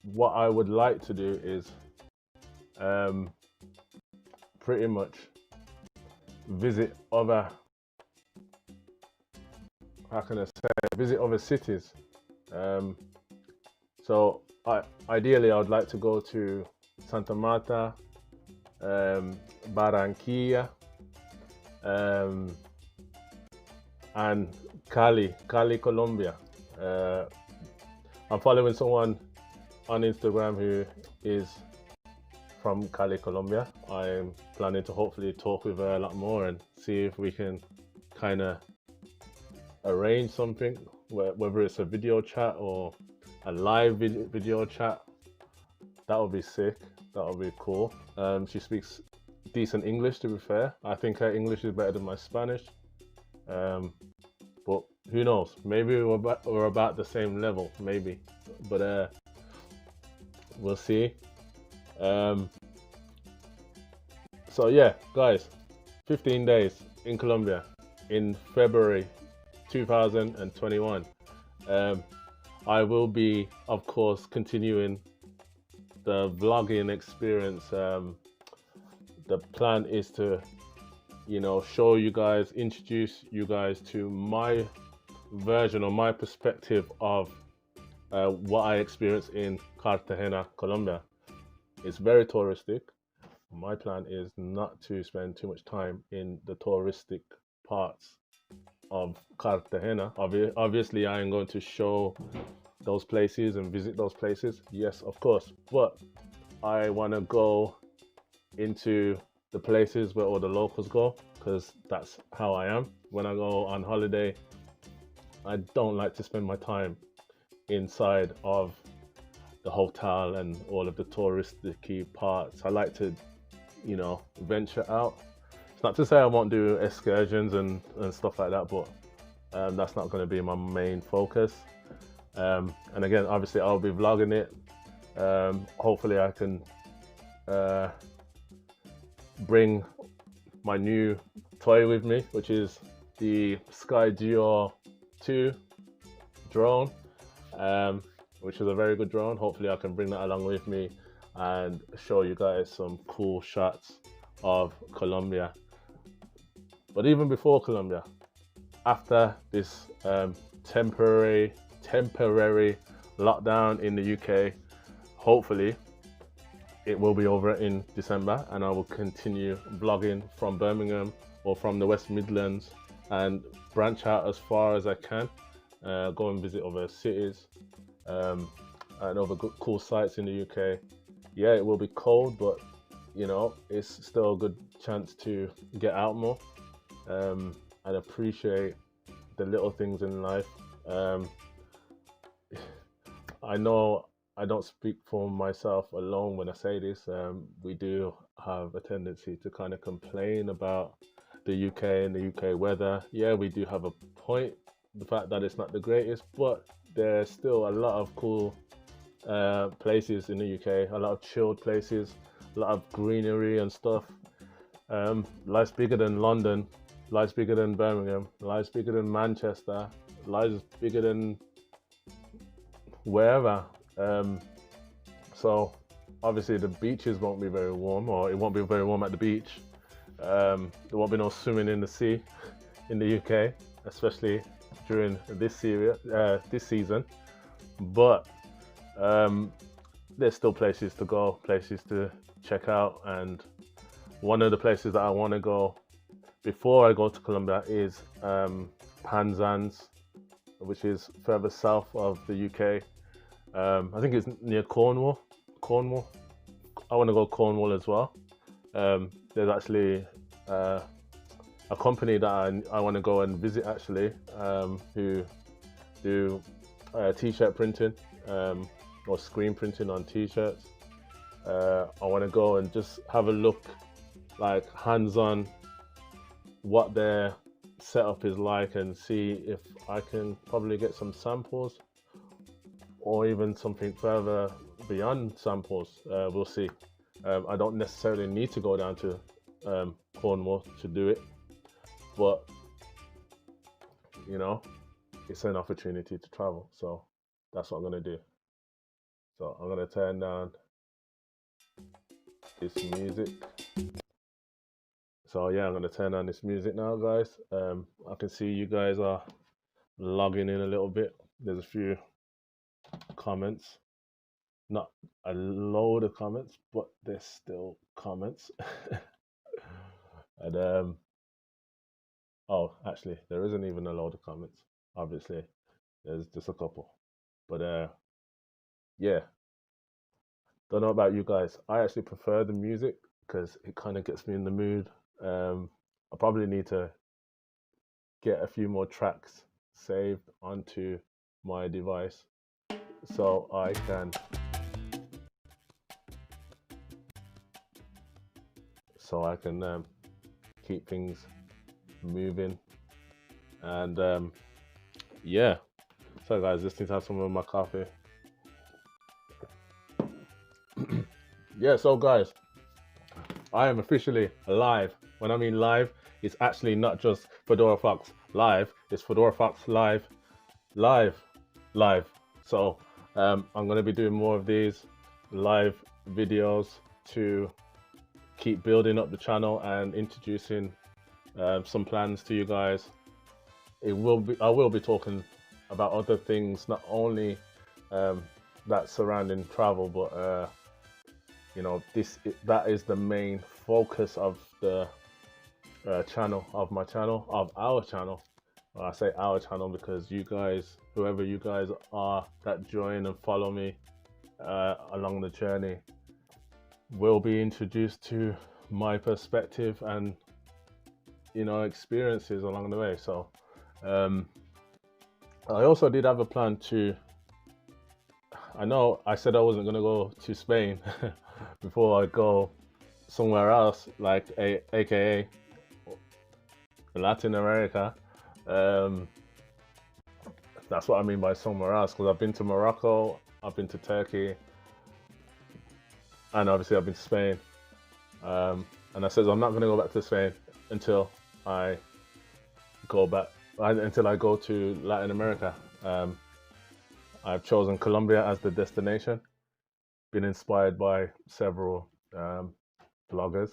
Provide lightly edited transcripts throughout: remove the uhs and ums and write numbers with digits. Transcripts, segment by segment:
What I would like to do is pretty much visit other, how can I say, visit other cities. So ideally, I would like to go to Santa Marta, Barranquilla, and Cali, Colombia. I'm following someone on Instagram who is from Cali, Colombia. I'm planning to hopefully talk with her a lot more and see if we can kind of arrange something, whether it's a video chat or a live video chat. That would be sick. That would be cool. She speaks decent English, to be fair. I think her English is better than my Spanish. But who knows? Maybe we're about the same level, maybe. But we'll see. So yeah, guys, 15 days in Colombia in February 2021. I will be, of course, continuing the vlogging experience. The plan is to, show you guys, introduce you guys to my version or my perspective of what I experienced in Cartagena, Colombia. It's very touristic. My plan is not to spend too much time in the touristic parts of Cartagena. Obviously, I am going to show those places and visit those places. Yes, of course. But I want to go into the places where all the locals go, because that's how I am. When I go on holiday, I don't like to spend my time inside of the hotel and all of the touristy parts. I like to, venture out. It's not to say I won't do excursions and stuff like that, but that's not going to be my main focus. And again, obviously, I'll be vlogging it. Hopefully, I can bring my new toy with me, which is the Sky 2 drone, which is a very good drone. Hopefully I can bring that along with me and show you guys some cool shots of Colombia. But even before Colombia, after this temporary lockdown in the UK, hopefully it will be over in December, and I will continue vlogging from Birmingham or from the West Midlands and branch out as far as I can, go and visit other cities and other cool sites in the UK. Yeah, it will be cold, but it's still a good chance to get out more and appreciate the little things in life. I know I don't speak for myself alone when I say this. We do have a tendency to kind of complain about the UK and the UK weather. Yeah, we do have a point, the fact that it's not the greatest, but there's still a lot of cool places in the UK, a lot of chilled places, a lot of greenery and stuff. Life's bigger than London, life's bigger than Birmingham, life's bigger than Manchester, life's bigger than wherever. So obviously the beaches won't be very warm, or it won't be very warm at the beach. There won't be no swimming in the sea in the UK, especially during this season. But there's still places to go, places to check out, and one of the places that I want to go before I go to Colombia is Penzance, which is further south of the UK. I think it's near Cornwall. I want to go Cornwall as well. There's actually a company that I want to go and visit, actually, who do t-shirt printing or screen printing on t-shirts. I want to go and just have a look, like hands-on, what their setup is like, and see if I can probably get some samples or even something further beyond samples. We'll see. I don't necessarily need to go down to Cornwall to do it, but it's an opportunity to travel. So That's what I'm gonna do. So I'm gonna turn down this music. So yeah, I'm gonna turn on this music now, guys. I can see you guys are logging in a little bit. There's a few comments, not a load of comments, but there's still comments. And oh, actually, there isn't even a load of comments. Obviously, there's just a couple. But yeah, don't know about you guys. I actually prefer the music because it kind of gets me in the mood. I probably need to get a few more tracks saved onto my device so I can keep things moving. And yeah, so guys, just need to have some of my coffee. Yeah, so guys, I am officially live. When I mean live, it's actually not just Fedorafox live, it's Fedorafox live, live. So I'm going to be doing more of these live videos to keep building up the channel and introducing some plans to you guys. I will be talking about other things, not only that surrounding travel, but you know, that is the main focus of the channel, of our channel. I say our channel because you guys, whoever you guys are that join and follow me along the journey, will be introduced to my perspective and, you know, experiences along the way. So I also did have a plan to, I know I said I wasn't going to go to Spain before I go somewhere else, like AKA Latin America. That's what I mean by somewhere else, because I've been to Morocco, I've been to Turkey, and obviously I've been to Spain. And I said I'm not going to go back to Spain until I go to Latin America. I've chosen Colombia as the destination. Been inspired by several bloggers.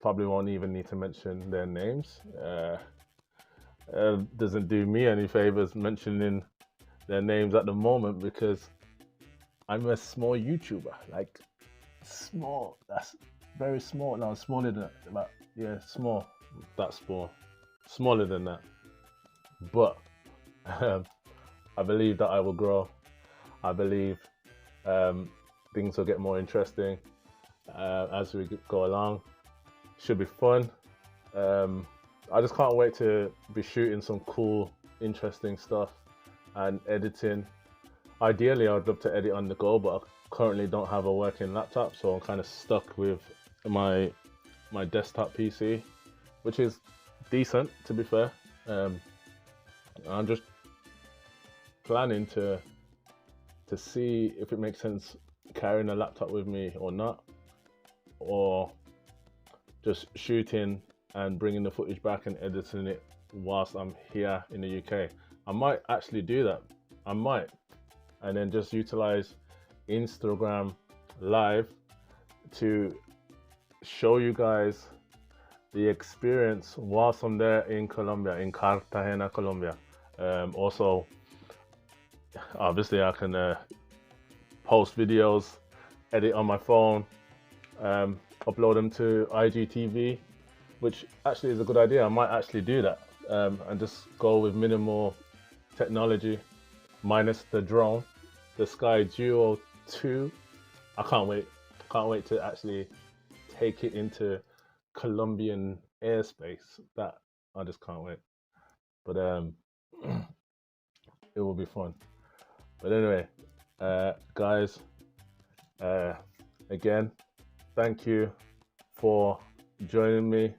Probably won't even need to mention their names. Doesn't do me any favors mentioning their names at the moment because I'm a small YouTuber. Like small. That's very small. No, smaller than that. About, yeah, small. That's small. Smaller than that. But I believe that I will grow. I believe things will get more interesting as we go along. Should be fun. I just can't wait to be shooting some cool, interesting stuff and editing. Ideally, I'd love to edit on the go, but I currently don't have a working laptop, so I'm kind of stuck with my desktop PC, which is decent, to be fair. I'm just planning to see if it makes sense carrying a laptop with me or not, or just shooting and bringing the footage back and editing it whilst I'm here in the UK. I might actually do that. I might. And then just utilize Instagram Live to show you guys the experience whilst I'm there in Colombia, in Cartagena, Colombia. Also, obviously I can post videos, edit on my phone, upload them to IGTV, which actually is a good idea. I might actually do that and just go with minimal technology, minus the drone, the Sky Duo 2. I can't wait to actually take it into Colombian airspace. That I just can't wait. But it will be fun. But anyway, guys, again, thank you for joining me.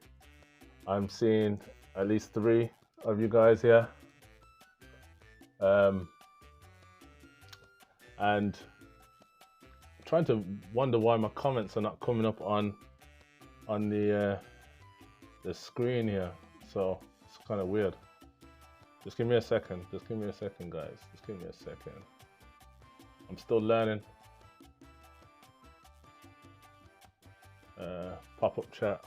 I'm seeing at least 3 of you guys here. And trying to wonder why my comments are not coming up on the screen here, so it's kind of weird. Just give me a second. Just give me a second, guys. Just give me a second. I'm still learning. Pop-up chat.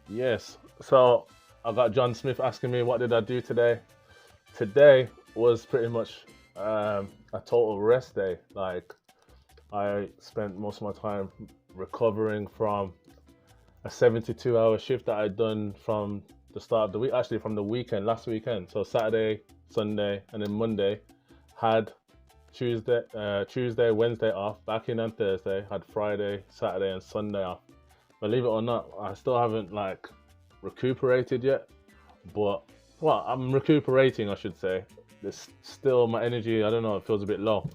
Yes. So I got John Smith asking me what did I do today. Today was pretty much a total rest day. Like I spent most of my time recovering from a 72-hour shift that I'd done from the start of the week, actually from the weekend, last weekend. So Saturday, Sunday, and then Monday. Had Tuesday, Wednesday off, back in on Thursday, had Friday, Saturday, and Sunday off. Believe it or not, I still haven't like recuperated yet, but well, I'm recuperating, I should say. It's still my energy, I don't know, it feels a bit low.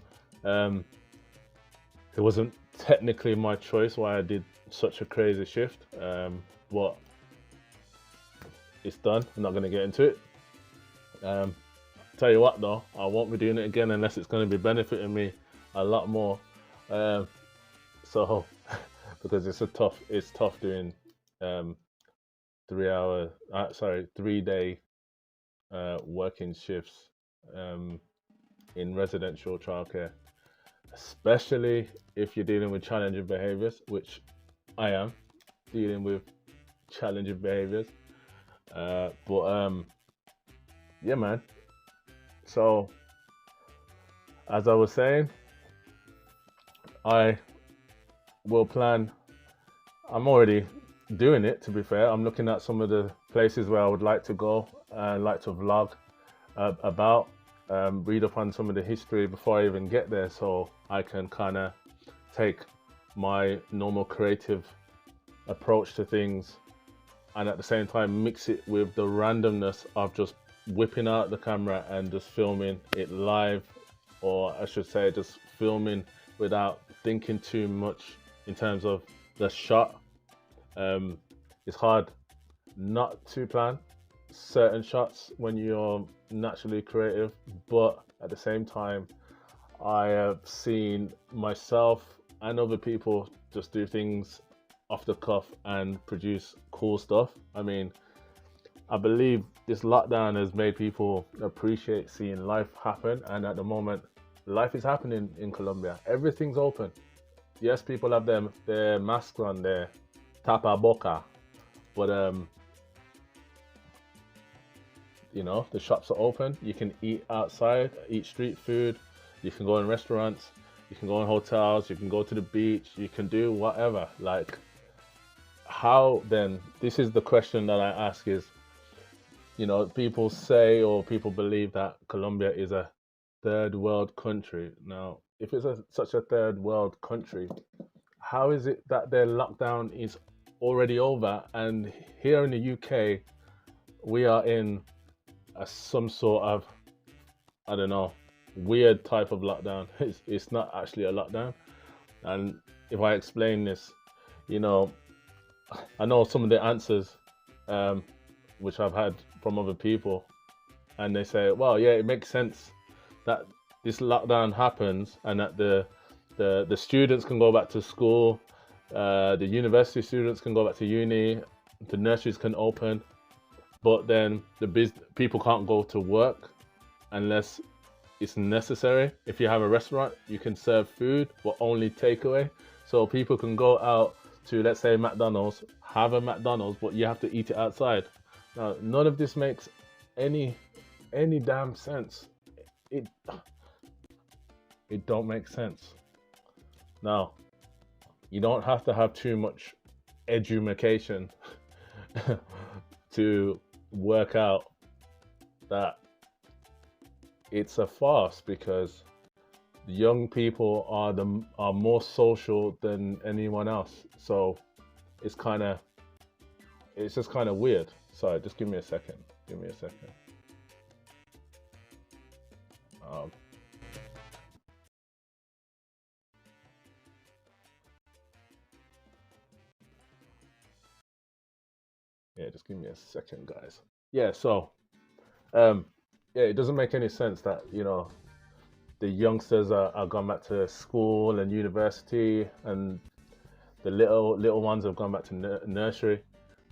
It wasn't technically my choice why I did such a crazy shift, but it's done. I'm not going to get into it. Tell you what though, I won't be doing it again unless it's going to be benefiting me a lot more. So because it's tough doing 3-day working shifts in residential childcare, especially if you're dealing with challenging behaviors, which I am dealing with challenging behaviors. Yeah, man. So, as I was saying, I will plan. I'm already doing it, to be fair. I'm looking at some of the places where I would like to go and like to vlog about, read up on some of the history before I even get there, so I can kind of take my normal creative approach to things and at the same time mix it with the randomness of just whipping out the camera and just filming it live, or I should say just filming without thinking too much in terms of the shot. It's hard not to plan certain shots when you're naturally creative, but at the same time I have seen myself and other people just do things off the cuff and produce cool stuff. I mean, I believe this lockdown has made people appreciate seeing life happen, and at the moment life is happening in Colombia. Everything's open. Yes, people have their masks on, their tapa boca, but you know, the shops are open. You can eat outside, eat street food. You can go in restaurants. You can go in hotels. You can go to the beach. You can do whatever. Like, how then? This is the question that I ask: is, you know, people say or people believe that Colombia is a third world country. Now, if it's such a third world country, how is it that their lockdown is already over, and here in the UK we are in some sort of, I don't know, weird type of lockdown. It's not actually a lockdown. And if I explain this, you know, I know some of the answers which I've had from other people, and they say, well, yeah, it makes sense that this lockdown happens and that the students can go back to school, the university students can go back to uni, the nurseries can open, but then people can't go to work unless it's necessary. If you have a restaurant, you can serve food, but only takeaway. So people can go out to, let's say, McDonald's, have a McDonald's, but you have to eat it outside. Now, none of this makes any damn sense. It don't make sense. Now, you don't have to have too much education to work out that it's a farce, because young people are more social than anyone else. So it's just kind of weird. Sorry, just give me a second. Give me a second. Yeah, just give me a second, guys. Yeah, so yeah, it doesn't make any sense that, you know, the youngsters are gone back to school and university, and The little ones have gone back to nursery.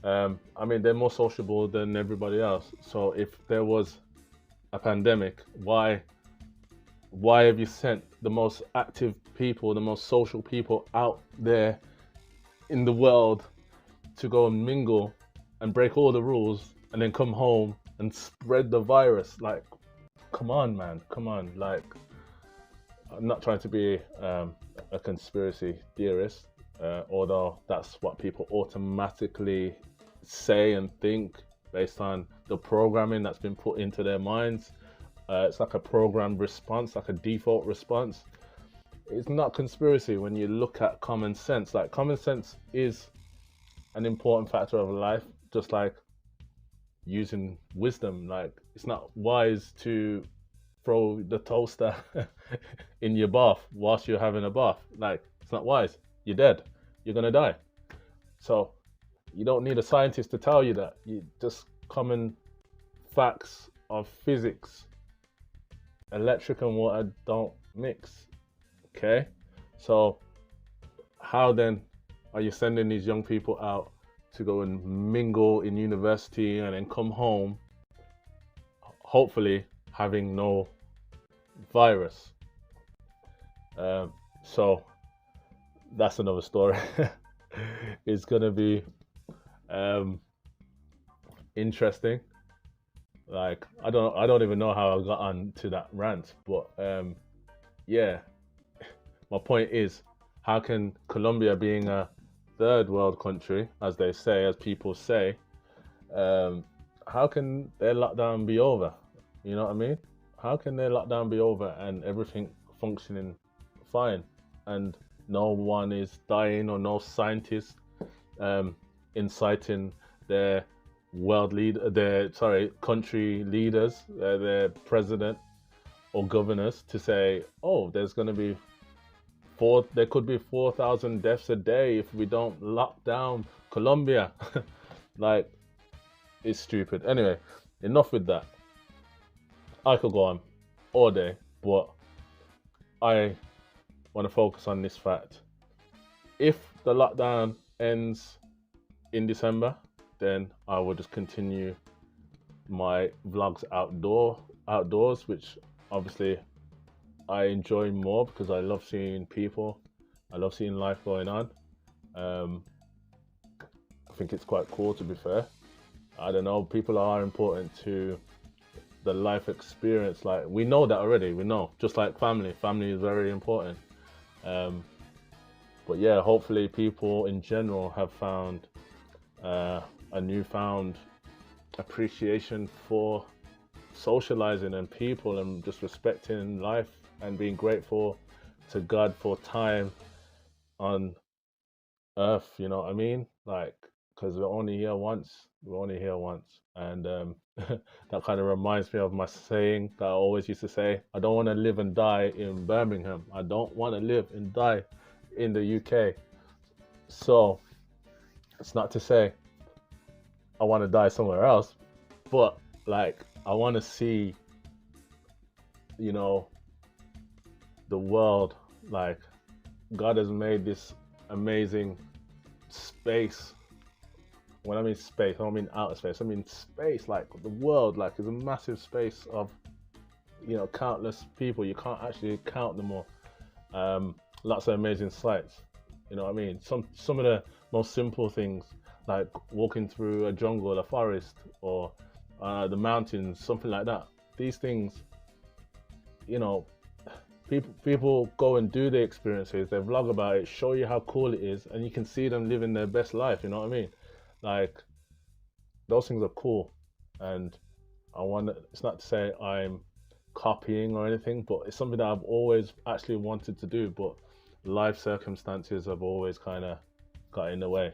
I mean, they're more sociable than everybody else. So if there was a pandemic, why have you sent the most active people, the most social people out there in the world to go and mingle and break all the rules and then come home and spread the virus? Like, come on, man, come on. Like, I'm not trying to be a conspiracy theorist, although that's what people automatically say and think based on the programming that's been put into their minds. It's like a programmed response, like a default response. It's not conspiracy when you look at common sense. Like, common sense is an important factor of life, just like using wisdom. Like, it's not wise to throw the toaster in your bath whilst you're having a bath. Like, it's not wise. You're dead. You're gonna die. So you don't need a scientist to tell you that. You just common facts of physics. Electric and water don't mix. Okay? So how then are you sending these young people out to go and mingle in university and then come home, hopefully having no virus? So that's another story. It's gonna be interesting. Like, I don't even know how I got on to that rant, but yeah, my point is, how can Colombia, being a third world country, as they say, as people say, how can their lockdown be over? You know what I mean? How can their lockdown be over and everything functioning fine, and no one is dying, or no scientists inciting their country leaders, their president or governors, to say, oh, there could be 4,000 deaths a day if we don't lock down Colombia. Like, it's stupid. Anyway, enough with that. I could go on all day, but I want to focus on this fact. If the lockdown ends in December, then I will just continue my vlogs outdoors, which obviously I enjoy more because I love seeing people. I love seeing life going on. I think it's quite cool, to be fair. I don't know, people are important to the life experience. Like, we know that already, we know. Just like family is very important. But yeah, hopefully people in general have found a newfound appreciation for socializing and people, and just respecting life and being grateful to God for time on earth, you know what I mean? Like, because we're only here once. And that kind of reminds me of my saying that I always used to say: I don't want to live and die in Birmingham. I don't want to live and die in the UK. So it's not to say I want to die somewhere else, but like, I want to see, you know, the world. Like, God has made this amazing space. When I mean space, I don't mean outer space. I mean space. Like, the world, like, is a massive space of, you know, countless people. You can't actually count them all. Lots of amazing sights. You know what I mean? Some of the most simple things, like walking through a jungle, a forest, or the mountains, something like that. These things, you know, people go and do the experiences, they vlog about it, show you how cool it is, and you can see them living their best life, you know what I mean? Like, those things are cool. And it's not to say I'm copying or anything, but it's something that I've always actually wanted to do, but life circumstances have always kind of got in the way,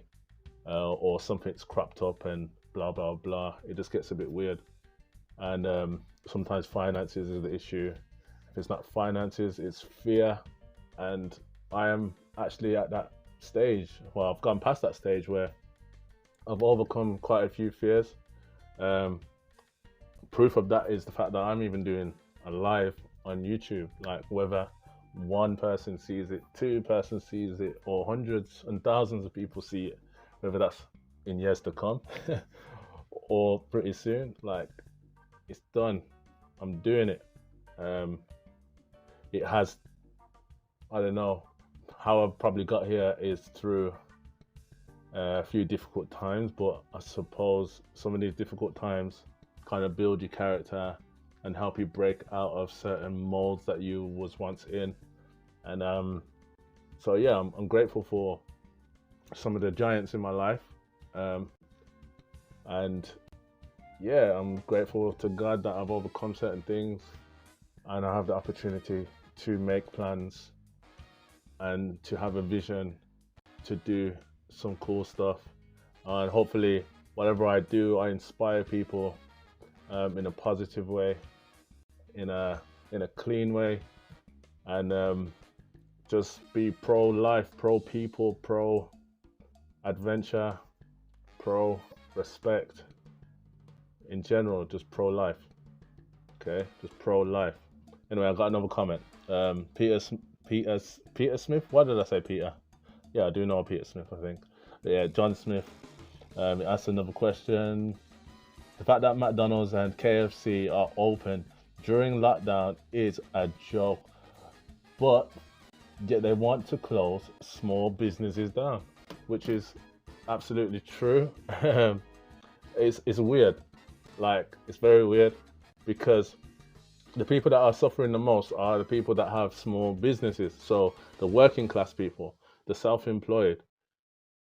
or something's cropped up and blah blah blah. It just gets a bit weird. And sometimes finances is the issue. If it's not finances, it's fear. And I am actually at that stage. Well, I've gone past that stage where I've overcome quite a few fears. Proof of that is the fact that I'm even doing a live on YouTube. Like, whether one person sees it, two persons sees it, or hundreds and thousands of people see it, whether that's in years to come or pretty soon, like, it's done. I'm doing it. Um, it has, I don't know, how I've probably got here is through a few difficult times, but I suppose some of these difficult times kind of build your character and help you break out of certain molds that you was once in. And so yeah, I'm grateful for some of the giants in my life, and yeah, I'm grateful to God that I've overcome certain things and I have the opportunity to make plans and to have a vision to do some cool stuff. And hopefully whatever I do, I inspire people in a positive way, in a clean way, and just be pro life, pro people, pro adventure, pro respect, in general, just pro life. Okay, just pro life. Anyway, I got another comment. Peter Smith. Why did I say Peter? Yeah, I do know Peter Smith, I think. But yeah, John Smith. Asked another question. The fact that McDonald's and KFC are open during lockdown is a joke, but yet they want to close small businesses down, which is absolutely true. It's weird. Like, it's very weird, because the people that are suffering the most are the people that have small businesses. So the working class people, the self-employed,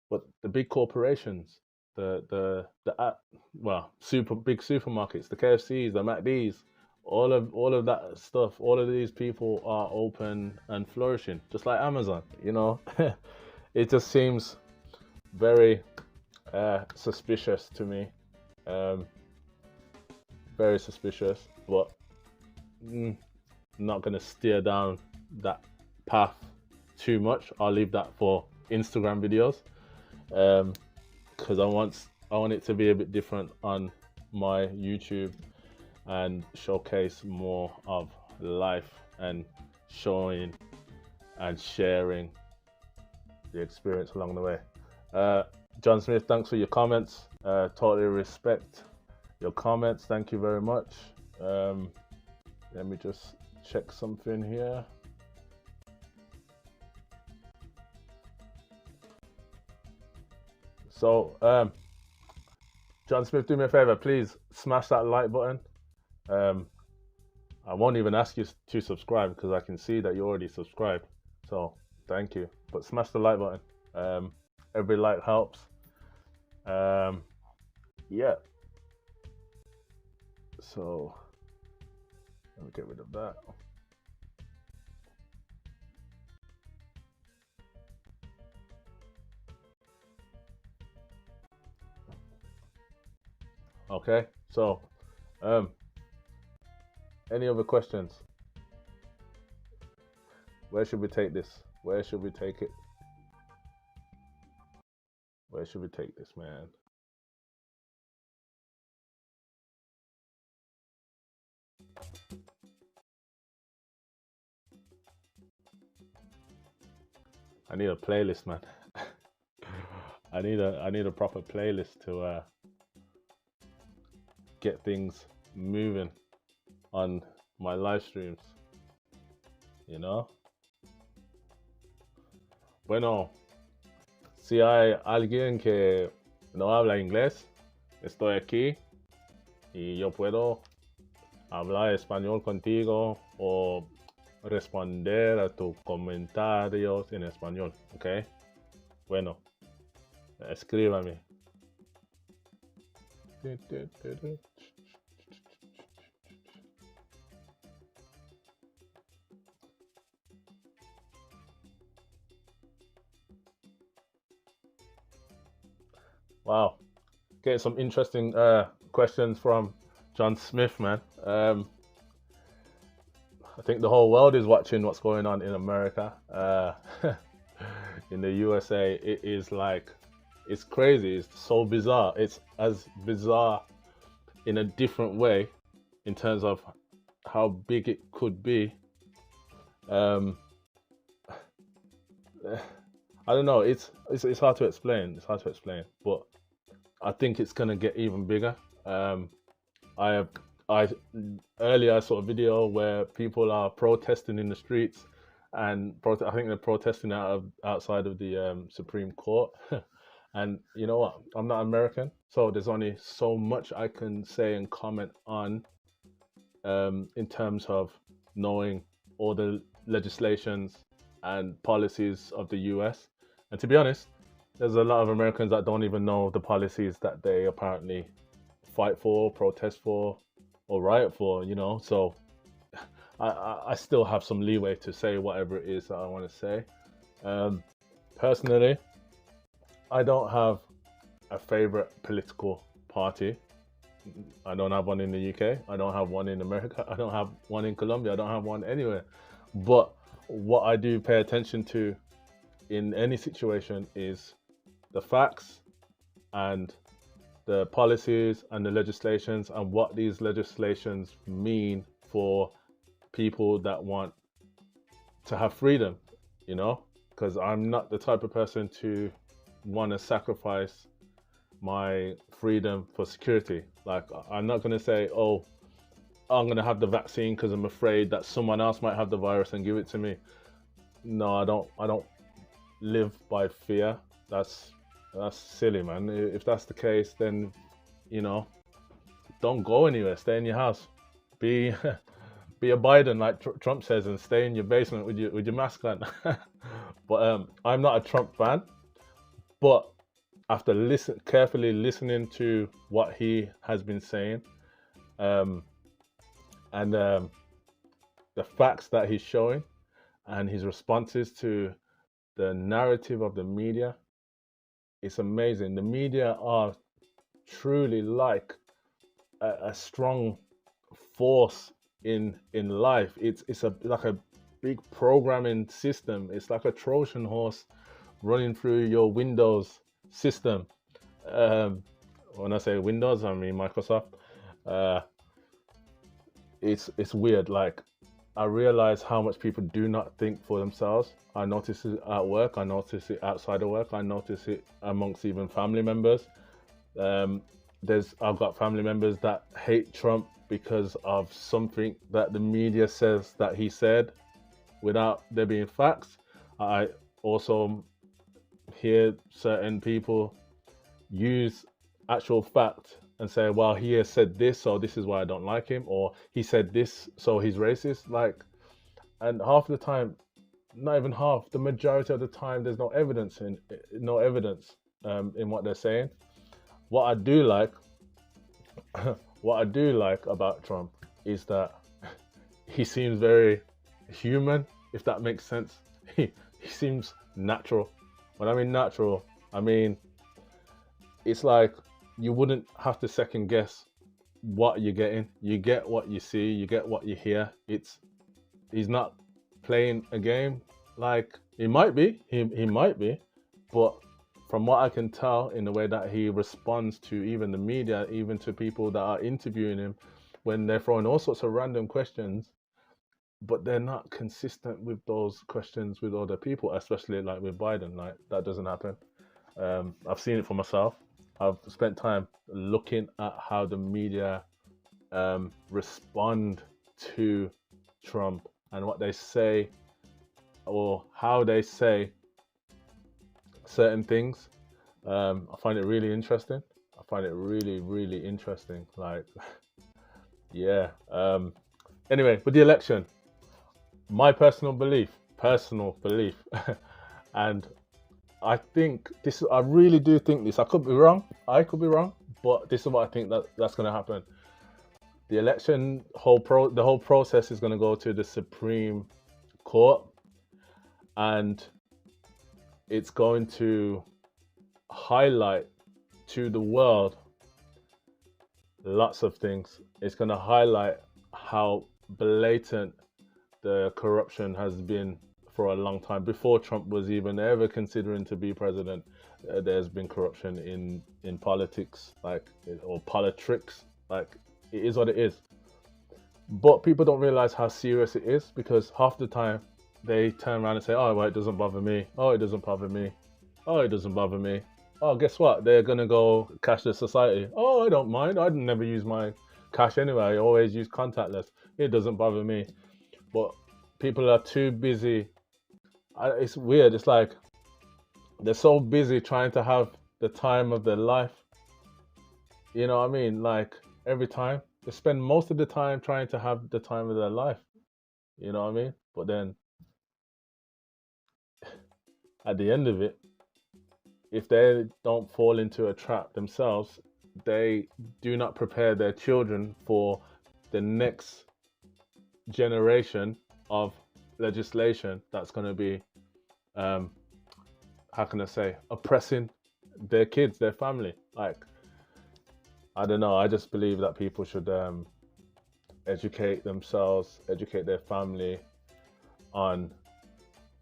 but the big corporations, well, super big supermarkets, the KFCs, the McDs, all of that stuff, all of these people are open and flourishing, just like Amazon. It just seems very suspicious to me. Very suspicious, but I'm not going to steer down that path too much. I'll leave that for Instagram videos, because I want it to be a bit different on my YouTube and showcase more of life and showing and sharing the experience along the way. John Smith, thanks for your comments. Totally respect your comments. Thank you very much. Let me just check something here. So, John Smith, do me a favor, please smash that like button. I won't even ask you to subscribe because I can see that you already subscribed. So, thank you. But smash the like button. Every like helps. Yeah. So, let me get rid of that. Okay, so any other questions? Where should we take this? Where should we take it? Where should we take this, man? I need a playlist, man. I need a proper playlist to get things moving on my live streams. Bueno, si hay alguien que no habla inglés, estoy aquí y yo puedo hablar español contigo o responder a tus comentarios en español, ¿ok? Bueno, escríbame. Wow, getting some interesting questions from John Smith, man. I think the whole world is watching what's going on in America. In the USA, it is like, it's crazy. It's so bizarre. It's as bizarre in a different way in terms of how big it could be. Um, I don't know. It's hard to explain. It's hard to explain, but I think it's gonna get even bigger. I have I earlier I saw a video where people are protesting in the streets, and I think they're protesting outside of the Supreme Court. And you know what? I'm not American, so there's only so much I can say and comment on in terms of knowing all the legislations and policies of the US. And to be honest, there's a lot of Americans that don't even know the policies that they apparently fight for, protest for, or riot for, you know. So I still have some leeway to say whatever it is that I want to say. Personally, I don't have a favorite political party. I don't have one in the UK. I don't have one in America. I don't have one in Colombia. I don't have one anywhere. But what I do pay attention to in any situation is the facts and the policies and the legislations and what these legislations mean for people that want to have freedom, you know, because I'm not the type of person to want to sacrifice my freedom for security. Like, I'm not going to say, oh, I'm going to have the vaccine because I'm afraid that someone else might have the virus and give it to me. No, I don't live by fear. That's silly, man. If that's the case, then, you know, don't go anywhere. Stay in your house. Be be a Biden, like Trump says, and stay in your basement with your mask on. But I'm not a Trump fan. But after carefully listening to what he has been saying, and the facts that he's showing, and his responses to the narrative of the media, it's amazing. The media are truly like a strong force in life. It's like a big programming system. It's like a Trojan horse running through your Windows system. When I say Windows, I mean Microsoft. It's weird. Like, I realize how much people do not think for themselves. I notice it at work. I notice it outside of work. I notice it amongst even family members. I've got family members that hate Trump because of something that the media says that he said without there being facts. I also hear certain people use actual fact and say, well, he has said this, so this is why I don't like him, or he said this, so he's racist. Like, and half the time, not even half, the majority of the time, there's no evidence in what they're saying. What I do like about Trump is that he seems very human, if that makes sense. He seems natural. When I mean natural, I mean it's like you wouldn't have to second guess what you're getting. You get what you see, you get what you hear. He's not playing a game. Like, he might be, but from what I can tell in the way that he responds to even the media, even to people that are interviewing him, when they're throwing all sorts of random questions, but they're not consistent with those questions with other people, especially like with Biden. Like, that doesn't happen. I've seen it for myself. I've spent time looking at how the media respond to Trump and what they say, or how they say certain things. I find it really interesting. I find it really, really interesting. Like, yeah. Anyway, with the election, my personal belief, and I think this. I really do think this. I could be wrong, but this is what I think that's going to happen. The election, the whole process is going to go to the Supreme Court, and it's going to highlight to the world lots of things. It's going to highlight how blatant the corruption has been for a long time. Before Trump was even ever considering to be president, there's been corruption in politics, like, or politics. Like, it is what it is. But people don't realize how serious it is, because half the time they turn around and say, oh, well, it doesn't bother me. Oh, it doesn't bother me. Oh, it doesn't bother me. Oh, guess what? They're going to go cashless society. Oh, I don't mind. I'd never use my cash anyway. I always use contactless. It doesn't bother me. But people are too busy. It's weird. It's like they're so busy trying to have the time of their life. You know what I mean? Like every time they spend most of the time trying to have the time of their life. You know what I mean? But then at the end of it, if they don't fall into a trap themselves, they do not prepare their children for the next generation of legislation that's going to be, how can I say, oppressing their kids, their family. Like, I don't know. I just believe that people should educate themselves, educate their family on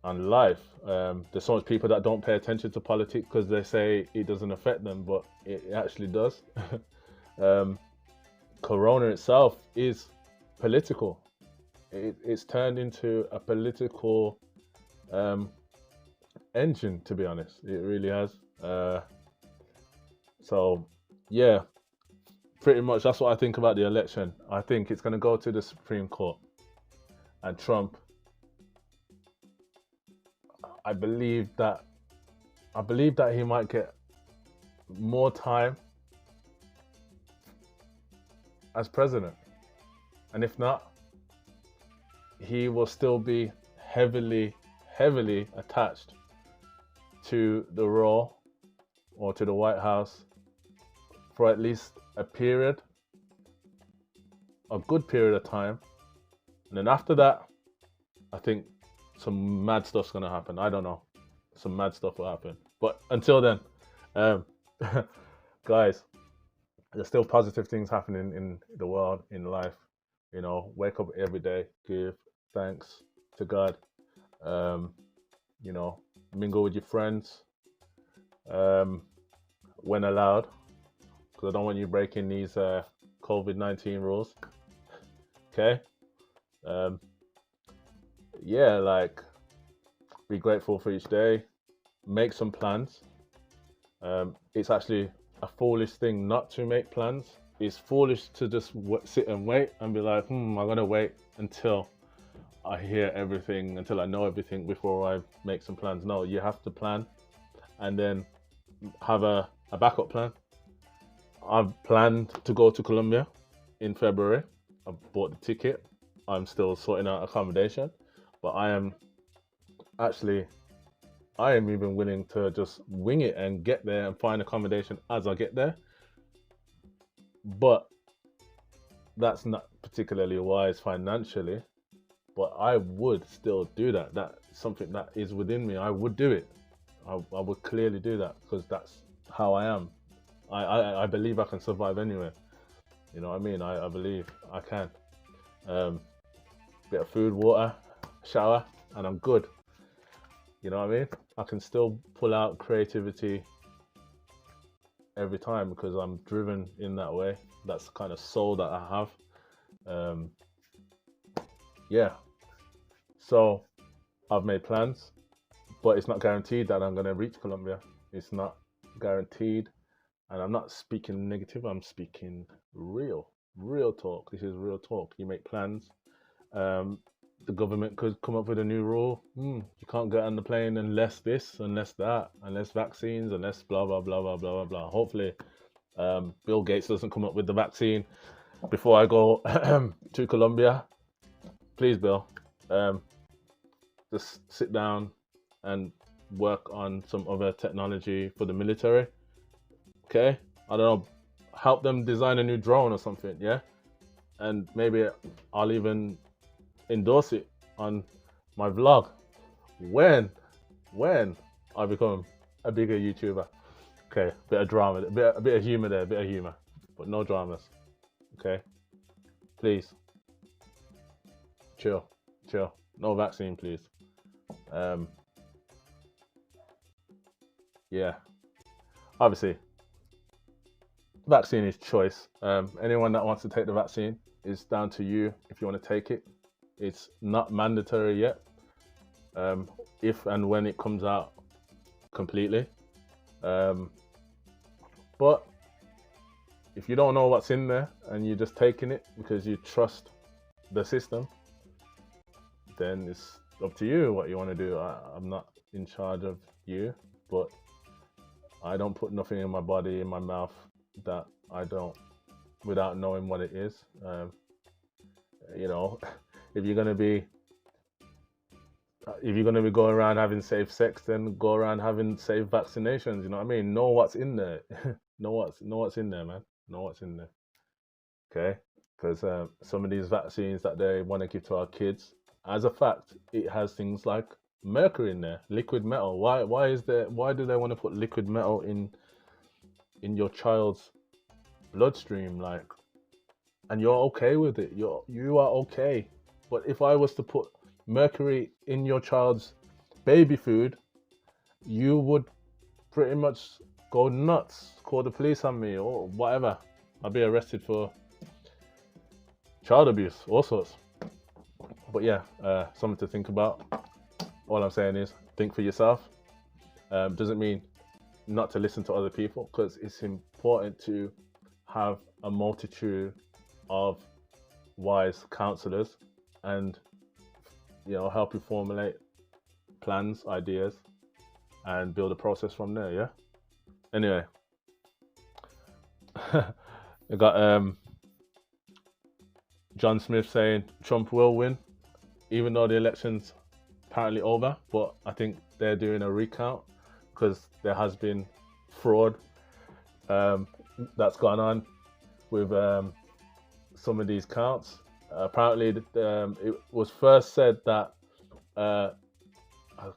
life. There's so much people that don't pay attention to politics because they say it doesn't affect them, but it actually does. Corona itself is political. It's turned into a political engine, to be honest. It really has. So, yeah, pretty much that's what I think about the election. I think it's going to go to the Supreme Court, and Trump, I believe that he might get more time as president, and if not, he will still be heavily attached to the role or to the White House for at least a good period of time, and then after that, I think some mad stuff's gonna happen. I don't know. Some mad stuff will happen. But until then, guys, there's still positive things happening in the world, in life. You know, wake up every day, give thanks to God. You know, mingle with your friends when allowed, because I don't want you breaking these COVID-19 rules. Okay. Yeah, like, be grateful for each day, make some plans. It's actually a foolish thing not to make plans. It's foolish to just sit and wait and be like, I'm gonna wait until I hear everything, until I know everything before I make some plans. No, you have to plan and then have a backup plan. I've planned to go to Colombia in February. I bought the ticket. I'm still sorting out accommodation. But I am even willing to just wing it and get there and find accommodation as I get there. But that's not particularly wise financially. But I would still do that. That's something that is within me. I would do it. I would clearly do that because that's how I am. I believe I can survive anywhere. You know what I mean? I believe I can. Bit of food, water, shower, and I'm good. You know what I mean? I can still pull out creativity every time because I'm driven in that way. That's the kind of soul that I have. Yeah. So I've made plans, but it's not guaranteed that I'm going to reach Colombia. It's not guaranteed. And I'm not speaking negative. I'm speaking real talk. This is real talk. You make plans. The government could come up with a new rule. You can't get on the plane unless this, unless that, unless vaccines, unless blah, blah, blah, blah, blah, blah, blah. Hopefully, Bill Gates doesn't come up with the vaccine before I go to Colombia. Please, Bill, just sit down and work on some other technology for the military. Okay? I don't know, help them design a new drone or something, yeah? And maybe I'll even endorse it on my vlog when I become a bigger YouTuber. Okay, bit of drama, a bit of humor there, bit of humor, but no dramas. Okay, please, chill. No vaccine, please. Yeah, obviously, vaccine is choice. Anyone that wants to take the vaccine, it's down to you if you want to take it. It's not mandatory yet. if and when it comes out completely. But if you don't know what's in there and you're just taking it because you trust the system, then it's up to you what you want to do. I'm not in charge of you, but I don't put nothing in my body, in my mouth, that I don't, without knowing what it is. You know, if you're gonna be going around having safe sex, then go around having safe vaccinations. You know what I mean? Know what's in there. know what's in there, man. Know what's in there. Okay, because some of these vaccines that they want to give to our kids, as a fact, it has things like mercury in there, liquid metal. Why do they want to put liquid metal in your child's bloodstream, like, and you're okay with it? You are okay. But if I was to put mercury in your child's baby food, you would pretty much go nuts, call the police on me or whatever. I'll be arrested for child abuse, all sorts. But yeah, something to think about. All I'm saying is think for yourself. Doesn't mean not to listen to other people, because it's important to have a multitude of wise counselors and, you know, help you formulate plans, ideas, and build a process from there. Yeah. Anyway, I got John Smith saying Trump will win, even though the election's apparently over. But I think they're doing a recount because there has been fraud that's gone on with some of these counts. Apparently, it was first said that I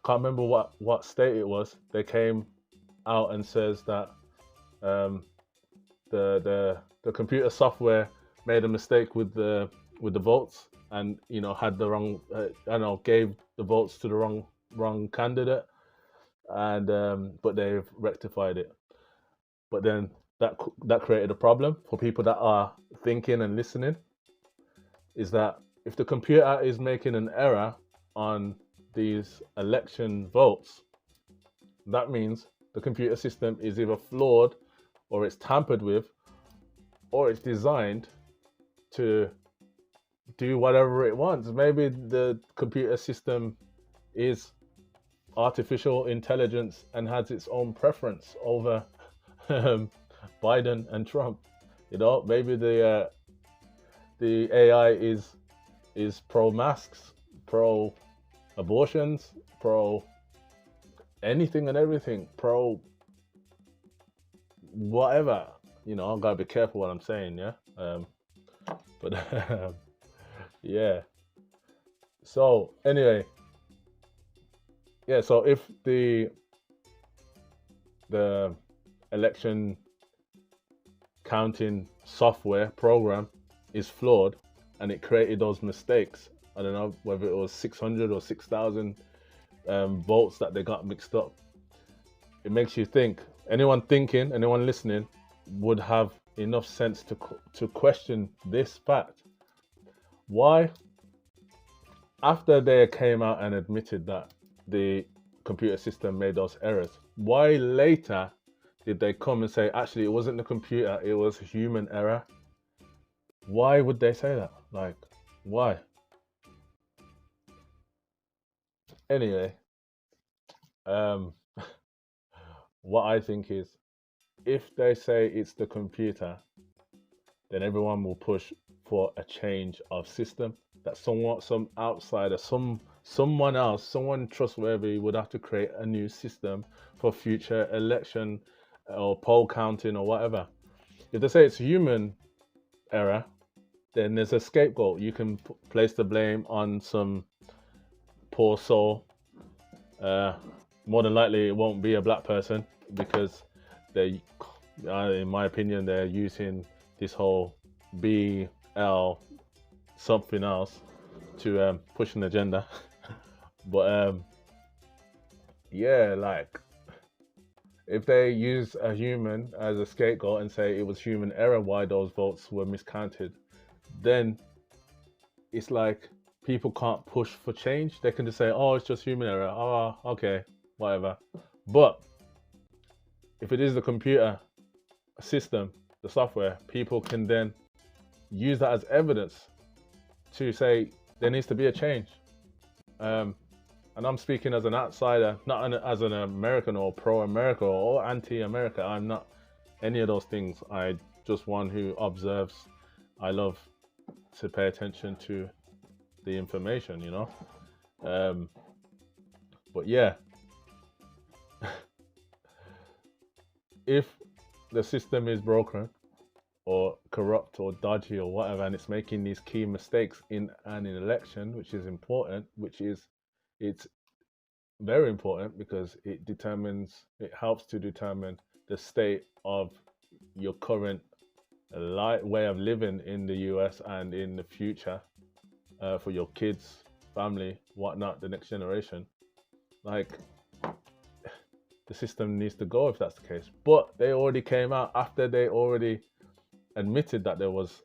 can't remember what state it was. They came out and says that the computer software made a mistake with the votes, and, you know, had the wrong gave the votes to the wrong candidate, and but they've rectified it. But then that created a problem for people that are thinking and listening, is that if the computer is making an error on these election votes, that means the computer system is either flawed, or it's tampered with, or it's designed to do whatever it wants. Maybe the computer system is artificial intelligence and has its own preference over Biden and Trump. You know, maybe the AI is pro masks, pro abortions, pro anything and everything, pro whatever. You know, I've got to be careful what I'm saying, yeah. But yeah. So anyway, yeah. So if the election counting software program is flawed and it created those mistakes, I don't know whether it was 600 or 6,000 votes that they got mixed up. It makes you think. Anyone listening would have enough sense to question this fact. Why, after they came out and admitted that the computer system made those errors, why later did they come and say, actually, it wasn't the computer, it was human error? Why would they say that? Like, why? Anyway, what I think is, if they say it's the computer, then everyone will push for a change of system. That some outsider, someone else, someone trustworthy would have to create a new system for future election or poll counting or whatever. If they say it's human error, then there's a scapegoat. You can place the blame on some poor soul. More than likely, it won't be a black person, because they, in my opinion, they're using this whole BL something else to push an agenda. But yeah, like, if they use a human as a scapegoat and say it was human error why those votes were miscounted, then it's like people can't push for change. They can just say, oh, it's just human error. Oh, okay, whatever. But if it is the computer system, the software, people can then use that as evidence to say there needs to be a change. And I'm speaking as an outsider, not as an American or pro-America or anti-America. I'm not any of those things. I just one who observes. I love to pay attention to the information, you know. But yeah, if the system is broken or corrupt or dodgy or whatever, and it's making these key mistakes in an election, which is important, it's very important because it helps to determine the state of your current way of living in the US and in the future, for your kids, family, whatnot, the next generation. Like, the system needs to go if that's the case. But they already came out after they already admitted that there was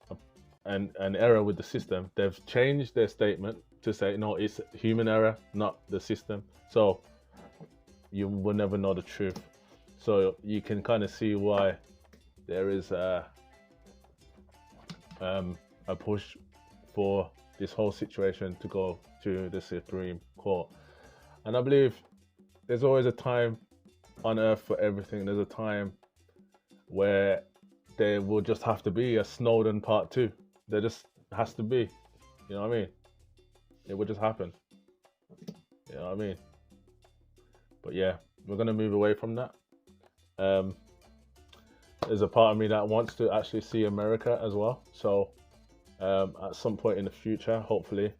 an error with the system. They've changed their statement to say, no, it's human error, not the system. So you will never know the truth. So you can kind of see why there is a push for this whole situation to go to the Supreme Court. And I believe there's always a time on earth for everything. There's a time where there will just have to be a Snowden part 2. There just has to be, you know what I mean? It will just happen, you know what I mean? But yeah, we're gonna move away from that. There's a part of me that wants to actually see America as well. So at some point in the future, hopefully,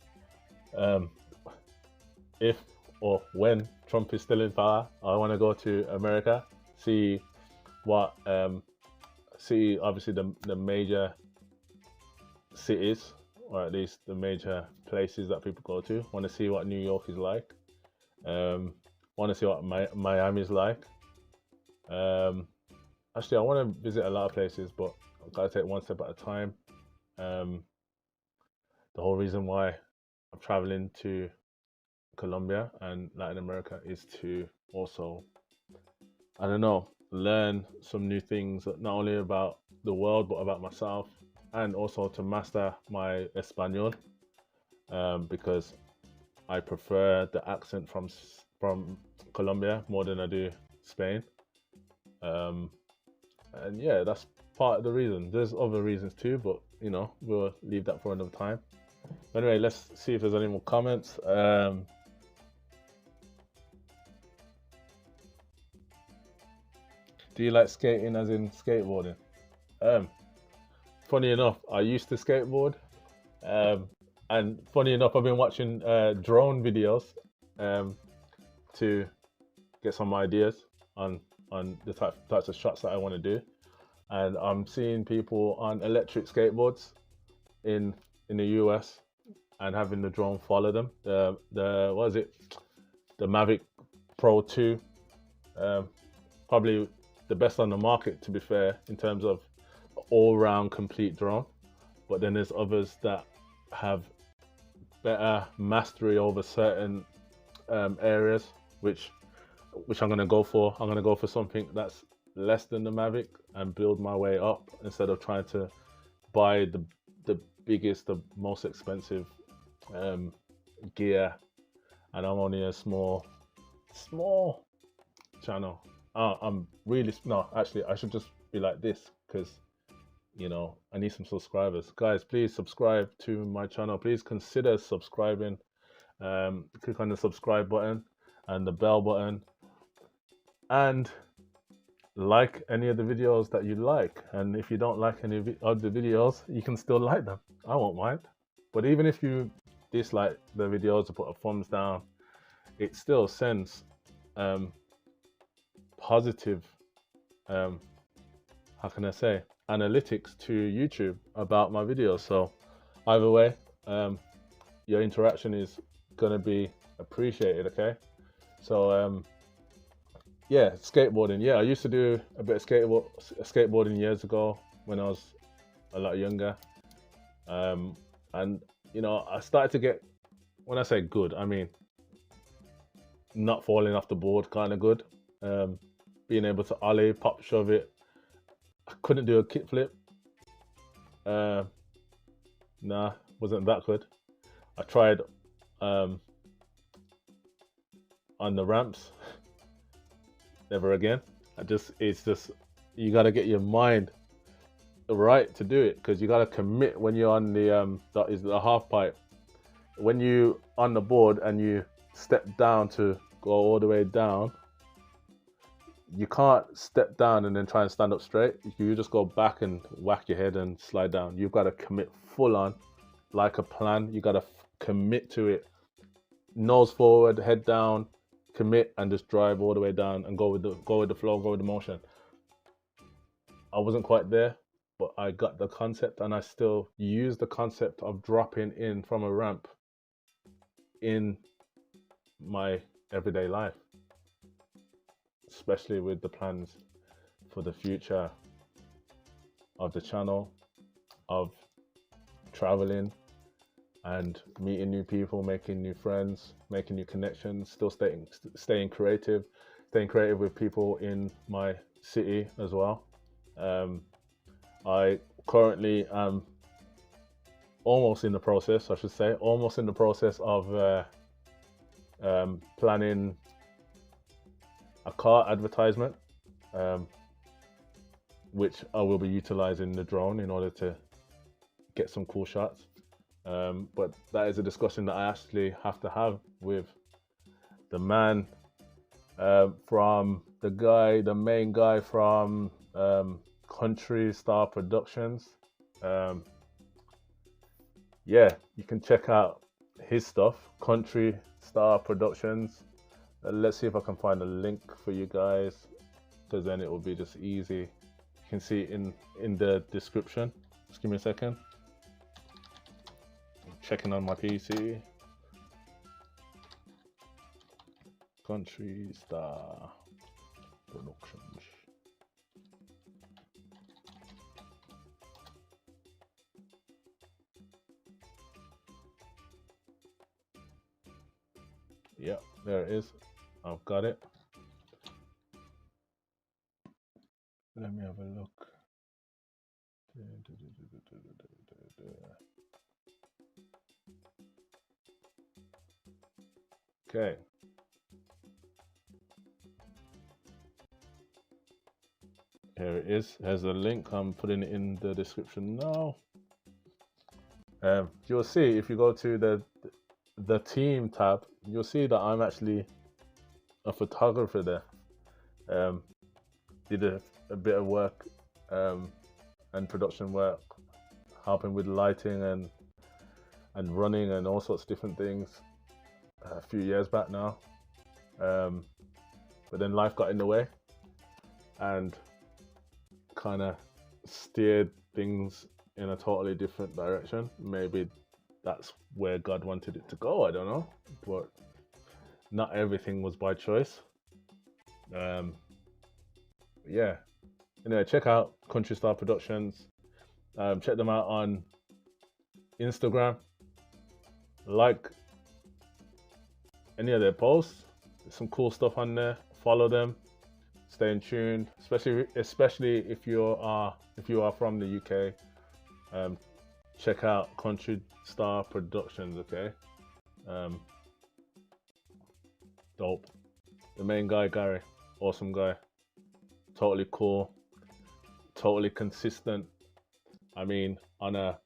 if or when Trump is still in power, I want to go to America, see what, see obviously the major cities, or at least the major places that people go to. Want to see what New York is like. Want to see what Miami is like. Actually, I want to visit a lot of places, but I've got to take one step at a time. The whole reason why I'm traveling to Colombia and Latin America is to also, I don't know, learn some new things, not only about the world, but about myself, and also to master my Espanol, because I prefer the accent from Colombia more than I do Spain. And yeah, that's part of the reason. There's other reasons too, but you know, we'll leave that for another time. But anyway, let's see if there's any more comments. Do you like skating as in skateboarding? Funny enough, I used to skateboard. And funny enough, I've been watching drone videos to get some ideas on the types of shots that I want to do. And I'm seeing people on electric skateboards in the US and having the drone follow them. The what is it? The Mavic Pro 2, probably the best on the market, to be fair, in terms of all-round complete drone. But then there's others that have better mastery over certain areas, which I'm gonna go for. I'm gonna go for something that's less than the Mavic and build my way up, instead of trying to buy the biggest, the most expensive gear. And I'm only a small channel. I'm really, no, actually I should just be like this, because you know, I need some subscribers. Guys, please subscribe to my channel. Please consider subscribing. Click on the subscribe button and the bell button, and like any of the videos that you like. And if you don't like any of the videos, you can still like them. I won't mind. But even if you dislike the videos or put a thumbs down, it still sends positive, how can I say, analytics to YouTube about my videos. So either way, your interaction is gonna be appreciated. Okay, so yeah, skateboarding. Yeah, I used to do a bit of skateboarding years ago when I was a lot younger, and you know, I started to get when I say good, I mean not falling off the board kind of good. Being able to ollie, pop, shove it. I couldn't do a kickflip. Nah, wasn't that good. I tried on the ramps. Never again. It's just you gotta get your mind right to do it, because you gotta commit when you're on the that is the half pipe. When you on the board and you step down to go all the way down, you can't step down and then try and stand up straight. You just go back and whack your head and slide down. You've got to commit full on, like a plan. You got to commit to it. Nose forward, head down, commit, and just drive all the way down and go with the flow, go with the motion. I wasn't quite there, but I got the concept, and I still use the concept of dropping in from a ramp in my everyday life, especially with the plans for the future of the channel, of traveling and meeting new people, making new friends, making new connections, still staying creative with people in my city as well. I currently am almost in the process of planning a car advertisement, which I will be utilizing the drone in order to get some cool shots. But that is a discussion that I actually have to have with the man from the main guy from Country Star Productions. Yeah, you can check out his stuff, Country Star Productions. Let's see if I can find a link for you guys, because then it will be just easy. You can see it in the description. Just give me a second. I'm checking on my PC. Country Star Productions. Yep, there it is. I've got it. Let me have a look. Okay. Here it is. There's a link. I'm putting it in the description now. You'll see if you go to the team tab, you'll see that I'm actually a photographer there. Did a bit of work and production work, helping with lighting and running and all sorts of different things a few years back now. But then life got in the way and kind of steered things in a totally different direction. Maybe that's where God wanted it to go, I don't know, but not everything was by choice. Yeah, anyway, check out Country Star Productions. Check them out on Instagram. Like any of their posts. There's some cool stuff on there. Follow them. Stay in tune, especially if you are from the UK. Check out Country Star Productions, okay? Dope. The main guy, Gary, awesome guy. Totally cool, totally consistent. I mean, on a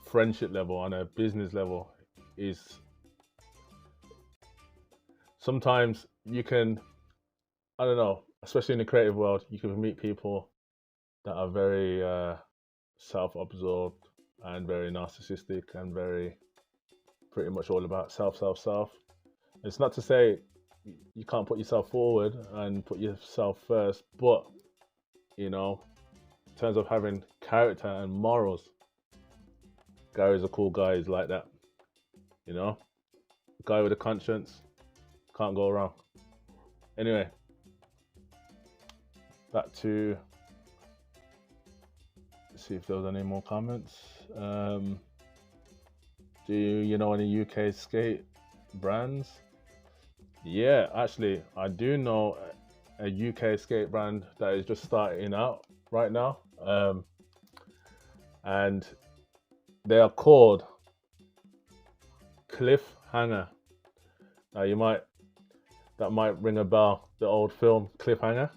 friendship level, on a business level, is sometimes you can, I don't know, especially in the creative world, you can meet people that are very self-absorbed and very narcissistic and very pretty much all about self. It's not to say you can't put yourself forward and put yourself first, but you know, in terms of having character and morals, Gary's a cool guy. He's like that, you know, a guy with a conscience, can't go wrong. Anyway, back to see if there was any more comments. Do you know any UK skate brands? Yeah, actually, I do know a UK skate brand that is just starting out right now, and they are called Cliffhanger. Now that might ring a bell. The old film Cliffhanger.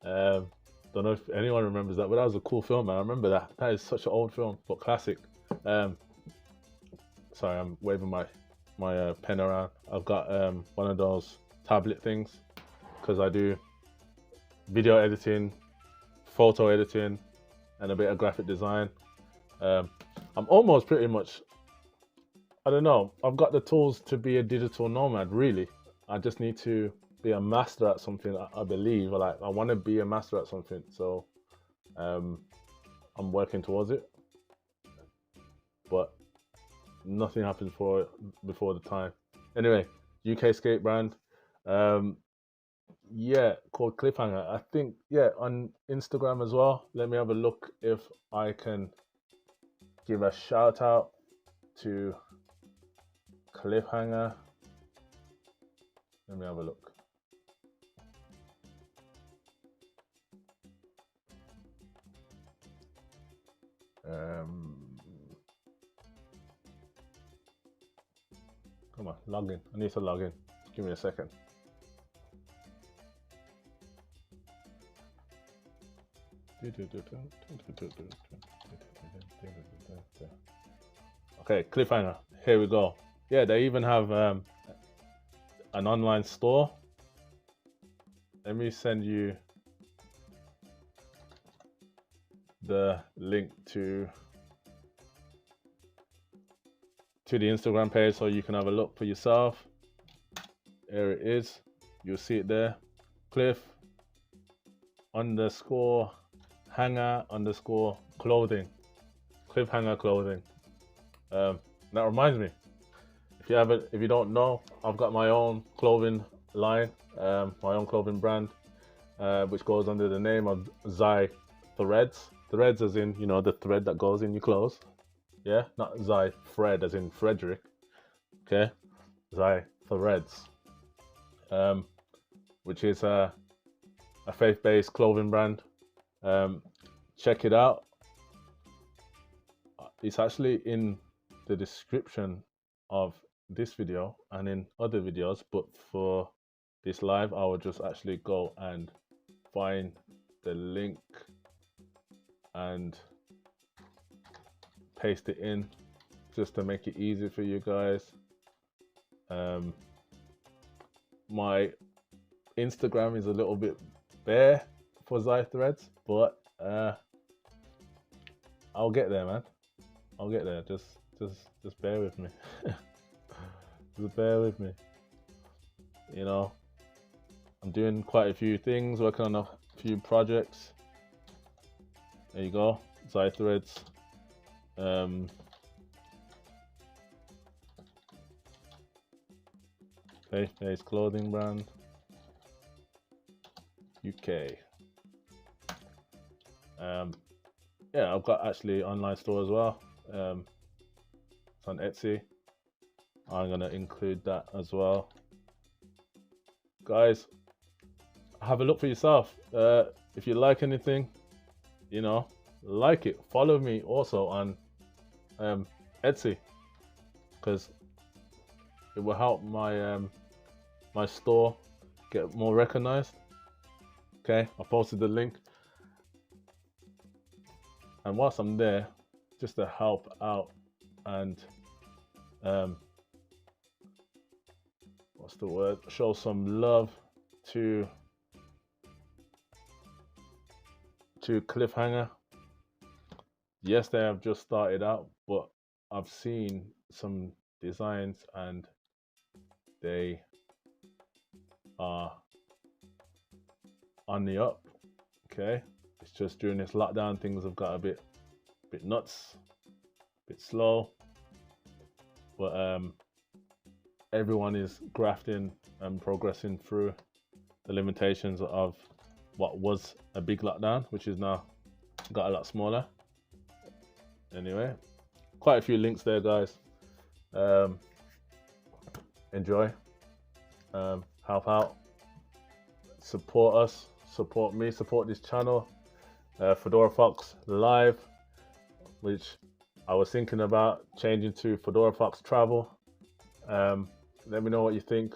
Don't know if anyone remembers that, but that was a cool film, man. I remember that. That is such an old film, but classic. Sorry, I'm waving my pen around. I've got one of those tablet things because I do video editing, photo editing, and a bit of graphic design. I'm almost pretty much, I don't know, I've got the tools to be a digital nomad, really. I just need to be a master at something, I believe. Like, I want to be a master at something, so I'm working towards it. But nothing happens before the time. Anyway, UK skate brand. Yeah, called Cliffhanger. I think, yeah, on Instagram as well. Let me have a look if I can give a shout out to Cliffhanger. Let me have a look. Come on, log in. I need to log in. Give me a second. Okay, Cliffhanger. Here we go. Yeah, they even have an online store. Let me send you the link to the Instagram page so you can have a look for yourself. There it is. You'll see it there. Cliff_hanger_clothing. Cliffhanger clothing. That reminds me. If you don't know, I've got my own clothing line, my own clothing brand, which goes under the name of Zai Threads. Threads as in, you know, the thread that goes in your clothes. Yeah, not Zai Fred as in Frederick. Okay, Zai Threads, which is a faith-based clothing brand. Check it out. It's actually in the description of this video and in other videos, but for this live, I will just actually go and find the link and paste it in just to make it easy for you guys. My Instagram is a little bit bare for Zai Threads, but I'll get there, man. I'll get there. Just bear with me. Just bear with me. You know, I'm doing quite a few things, working on a few projects. There you go, Zai Threads. Faith-based clothing brand, UK. Yeah, I've got actually online store as well. It's on Etsy. I'm gonna include that as well. Guys, have a look for yourself. If you like anything, you know, like it. Follow me also on Etsy, because it will help my my store get more recognized. Okay, I posted the link, and whilst I'm there, just to help out and what's the word, show some love to Cliffhanger. Yes, they have just started out, but I've seen some designs and they are on the up. Okay, it's just during this lockdown things have got a bit nuts, a bit slow, but everyone is grafting and progressing through the limitations of what was a big lockdown, which is now got a lot smaller. Anyway, quite a few links there, guys. Um, enjoy, help out, support us, support me, support this channel, Fedora Fox Live, which I was thinking about changing to Fedora Fox Travel. Let me know what you think.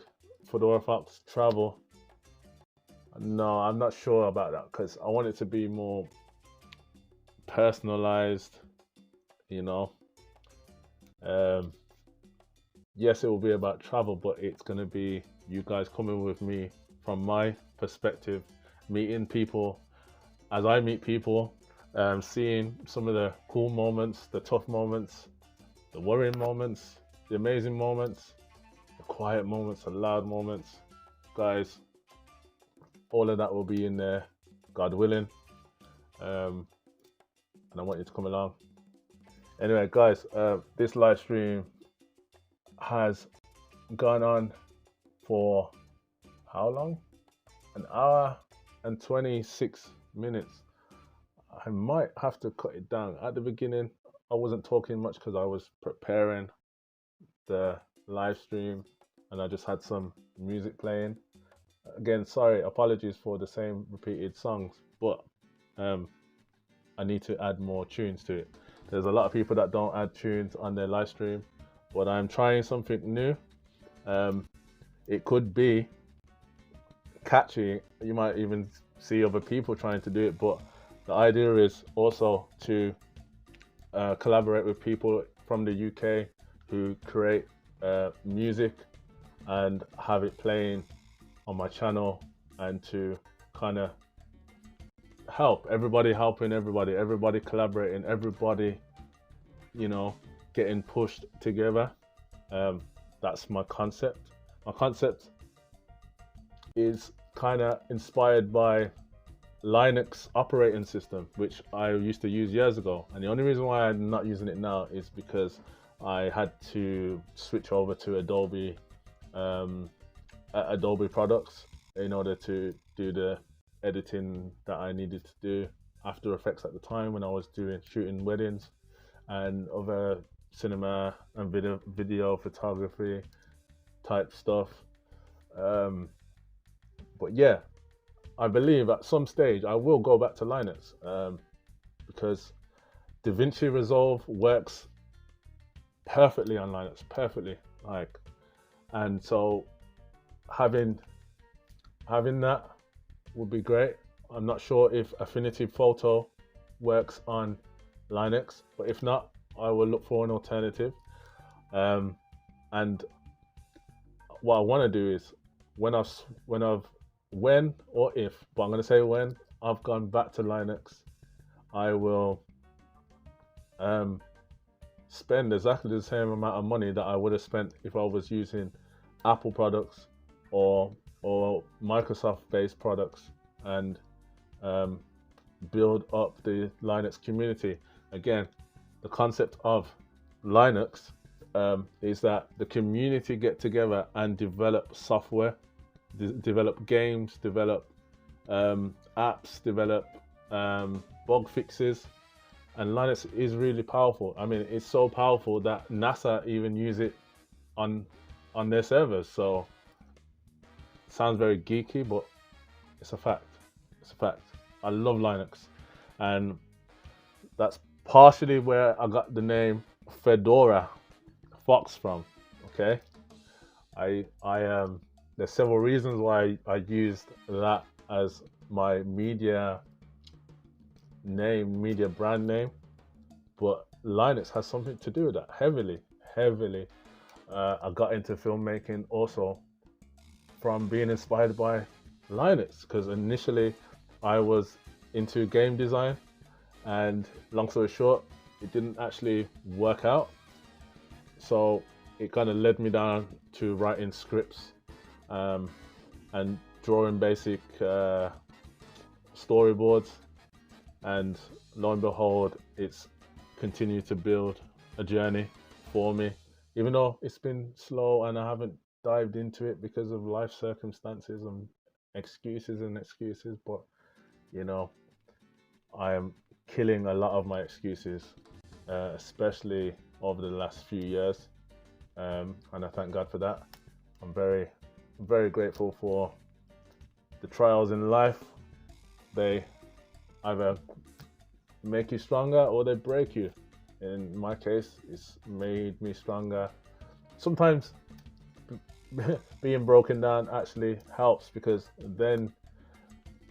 Fedora Fox Travel. No, I'm not sure about that because I want it to be more personalized, you know. Um, yes, it will be about travel, but it's going to be you guys coming with me from my perspective, meeting people as I meet people, seeing some of the cool moments, the tough moments, the worrying moments, the amazing moments, the quiet moments, the loud moments. Guys, all of that will be in there, God willing. And I want you to come along. Anyway, guys, this live stream has gone on for how long? An hour and 26 minutes. I might have to cut it down. At the beginning, I wasn't talking much because I was preparing the live stream and I just had some music playing. Again, sorry, apologies for the same repeated songs, but I need to add more tunes to it. There's a lot of people that don't add tunes on their live stream, but I'm trying something new. It could be catchy. You might even see other people trying to do it, but the idea is also to collaborate with people from the UK who create music and have it playing on my channel, and to kind of help everybody, helping everybody, everybody collaborating, everybody, you know, getting pushed together. That's my concept. My concept is kind of inspired by Linux operating system, which I used to use years ago. And the only reason why I'm not using it now is because I had to switch over to Adobe products in order to do the editing that I needed to do. After Effects at the time, when I was shooting weddings and other cinema and video photography type stuff. But yeah, I believe at some stage I will go back to Linux, because DaVinci Resolve works perfectly on Linux, perfectly, like, and so having that would be great. I'm not sure if Affinity Photo works on Linux, but if not, I will look for an alternative. And what I want to do is when or if, but I'm going to say when I've gone back to Linux, I will spend exactly the same amount of money that I would have spent if I was using Apple products or Microsoft-based products, and build up the Linux community. Again, the concept of Linux is that the community get together and develop software, develop games, develop apps, develop bug fixes. And Linux is really powerful. I mean, it's so powerful that NASA even use it on their servers. So sounds very geeky, but it's a fact. It's a fact. I love Linux, and that's partially where I got the name Fedora Fox from. Okay, there's several reasons why I used that as my media brand name, but Linux has something to do with that heavily. I got into filmmaking also from being inspired by Linux, because initially I was into game design, and long story short, it didn't actually work out. So it kind of led me down to writing scripts and drawing basic storyboards, and lo and behold, it's continued to build a journey for me, even though it's been slow and I haven't dived into it because of life circumstances and excuses. But you know, I am killing a lot of my excuses, especially over the last few years. and I thank God for that. I'm very grateful for the trials in life. They either make you stronger or they break you. In my case, it's made me stronger. Sometimes being broken down actually helps, because then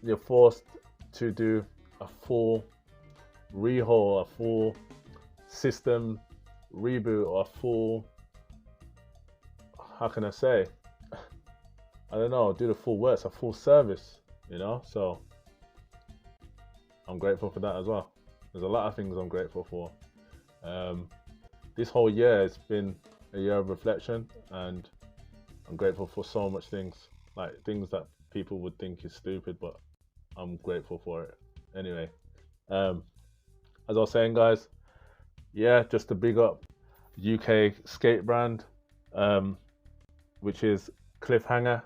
you're forced to do a full rehaul, a full system reboot, or a full, how can I say, I don't know, do the full works, a full service, you know. So I'm grateful for that as well. There's a lot of things I'm grateful for. This whole year has been a year of reflection, and I'm grateful for so much things, like things that people would think is stupid, but I'm grateful for it. Anyway, as I was saying, guys, yeah, just to big up UK skate brand, which is Cliffhanger.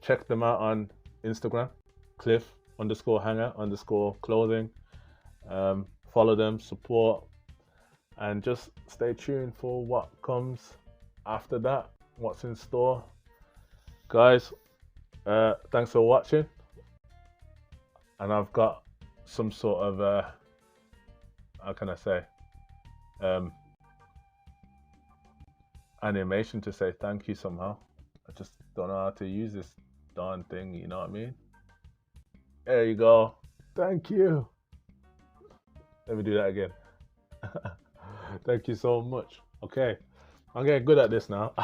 Check them out on Instagram, cliff_hanger_clothing. Follow them, support, and just stay tuned for what comes after that, what's in store. Guys, thanks for watching. And I've got some sort of, how can I say, animation to say thank you somehow. I just don't know how to use this darn thing, you know what I mean? There you go. Thank you. Let me do that again. Thank you so much. Okay, I'm getting good at this now.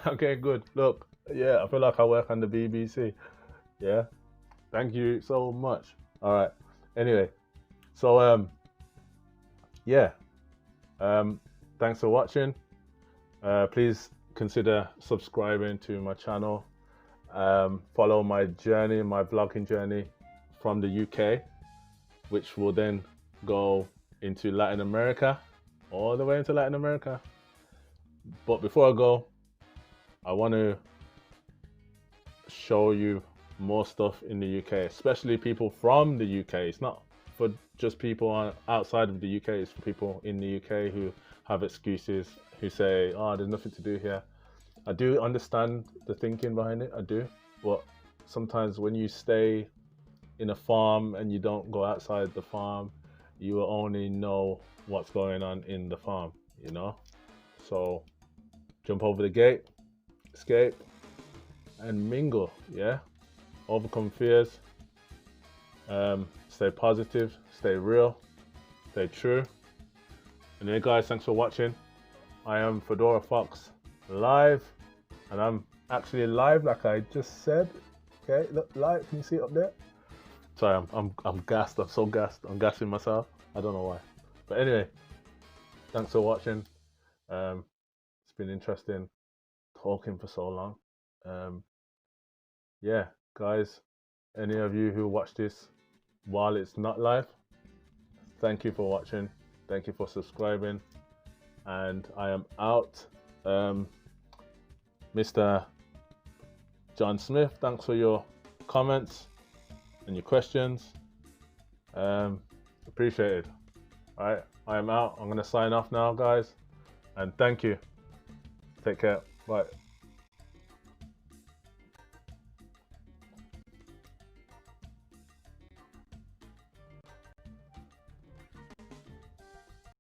I'm getting good. Look, yeah, I feel like I work on the BBC. Yeah, thank you so much. All right. Anyway, so yeah, thanks for watching. Please consider subscribing to my channel. Follow my journey, my vlogging journey from the UK, which will then go into Latin America, all the way into Latin America. But before I go, I want to show you more stuff in the UK, especially people from the UK. It's not for just people outside of the UK, it's for people in the UK who have excuses, who say, oh, there's nothing to do here. I do understand the thinking behind it, I do, but sometimes when you stay in a farm and you don't go outside the farm, you will only know what's going on in the farm, you know? So jump over the gate, escape, and mingle, yeah? Overcome fears, stay positive, stay real, stay true. Anyway, guys, thanks for watching. I am Fedorafox live, and I'm actually live like I just said. Okay, look, live, can you see it up there? Sorry, I'm gassed, I'm so gassed, I'm gassing myself. I don't know why. But anyway, thanks for watching. It's been interesting talking for so long. Yeah, guys, any of you who watch this while it's not live, thank you for watching. Thank you for subscribing. And I am out. Mr. John Smith, thanks for your comments and your questions. Appreciated. All right, I am out. I'm going to sign off now, guys. And thank you. Take care. Bye.